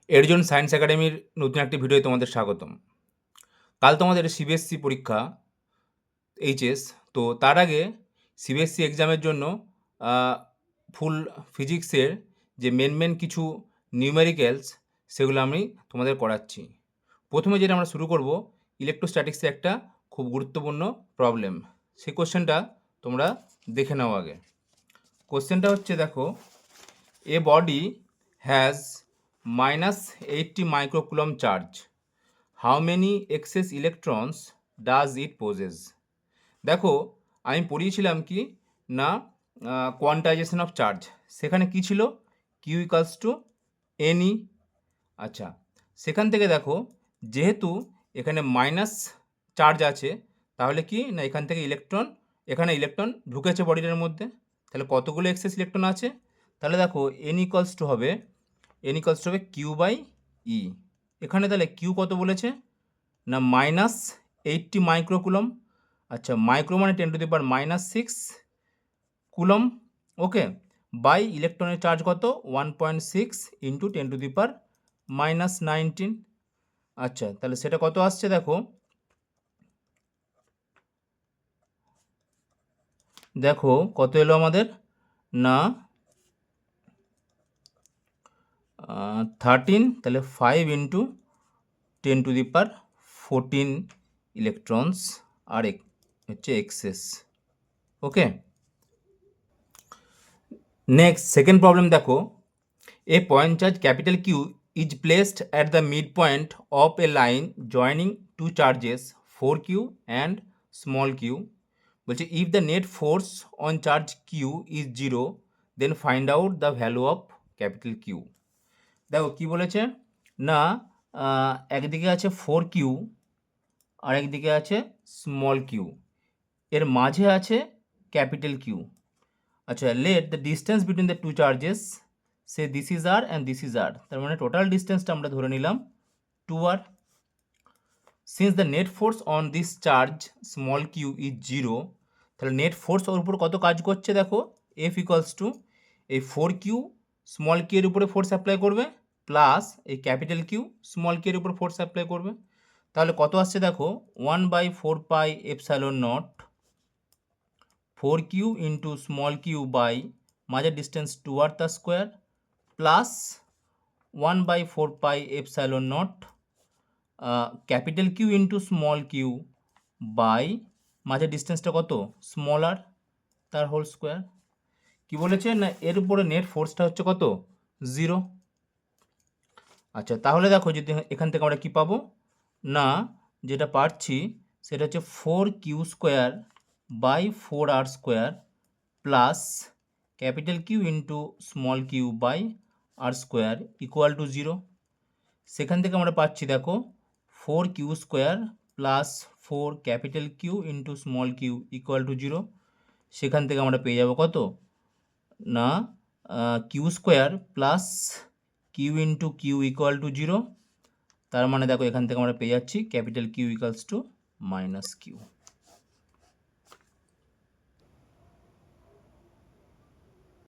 এর সায়েন্স একাডেমির নতুন একটি ভিডিওতে তোমাদের স্বাগতম। কাল তোমাদের সিবিএসসি পরীক্ষা এইচএস। তো তার আগে সিবিএসসি এক্সামের জন্য ফুল ফিজিক্সের যে মেন কিছু নিউমেরিক্যালস সেগুলো আমি তোমাদের করাচ্ছি। প্রথমে যেটা আমরা শুরু করব, ইলেকট্রোস্ট্যাটিক্সে একটা খুব গুরুত্বপূর্ণ প্রবলেম। সেই কোশ্চেনটা তোমরা দেখে নাও আগে। কোশ্চেনটা হচ্ছে, দেখো, এ body has -80 microcoulomb charge. How many excess electrons does it possess? দেখো, আমি পড়িয়েছিলাম কি না কোয়ান্টাইজেশন অফ চার্জ। সেখানে কি ছিল? Q equals to NE. আচ্ছা, সেখান থেকে দেখো, যেহেতু এখানে মাইনাস চার্জ আছে, তাহলে কি না এখান থেকে এখানে ইলেকট্রন ঢুকেছে বডিটার মধ্যে। তাহলে কতগুলো এক্সেস ইলেকট্রন আছে? তাহলে দেখো এন ইকালস টু হবে কিউ বাই ই। এখানে তাহলে কিউ কত বলেছে না -80 মাইক্রোকুলম। আচ্ছা, মাইক্রো মানে 10⁻⁻6 কুলম। ওকে, বাই ইলেকট্রনের চার্জ কত? 1.6 ইন্টু 10⁻19। আচ্ছা, তাহলে সেটা কত আসছে? দেখো কত এলো আমাদের না 13। তাহলে 5 ইন্টু 10⁻14 ইলেকট্রনস আর হচ্ছে excess. Okay, next second problem দেখো, a point charge capital Q is placed at the mid point of a line joining two charges 4q and small Q. বলছে if the net force on charge Q is 0, then find out the value of capital Q. দেখো কি বলেছে না, একদিকে আছে 4q আর একদিকে আছে small Q, এর মাঝে আছে ক্যাপিটাল কিউ। আচ্ছা, let the distance between the two charges say this is R and this is R. তার মানে টোটাল ডিস্টেন্সটা আমরা ধরে নিলাম 2r। Since the net force on this charge small Q is 0, তাহলে নেট ফোর্স ওর উপর কত কাজ করছে? দেখো, এফ ইকুয়ালস টু এই 4q স্মল কিউ এর উপরে ফোর্স অ্যাপ্লাই করবে, প্লাস এই ক্যাপিটাল কিউ স্মল কিউ এর উপর ফোর্স অ্যাপ্লাই করবে। তাহলে কত আসছে? দেখো, 1/4πε0 4q into small Q by মাঝের ডিস্টেন্স 2r তার square, plus 1/4πε0 capital Q into small Q by মাঝের ডিস্টেন্সটা কত? স্মল আর তার হোল স্কোয়ার। কি বলেছে না এর উপরে নেট ফোর্সটা হচ্ছে কত? 0। আচ্ছা, তাহলে দেখো যদি এখান থেকে আমরা কি পাবো না, যেটা পাচ্ছি সেটা হচ্ছে 4q² by 4r square plus capital Q into small Q by r square equal to 0। সেখান থেকে আমরা পাচ্ছি, দেখো, 4q² plus 4 capital Q into small q equal to 0। সেখান থেকে আমরা পেয়ে যাব কত না q² plus q into q equal to 0। তার মানে দেখো এখান থেকে আমরা পেয়ে যাচ্ছি capital q equals to -q।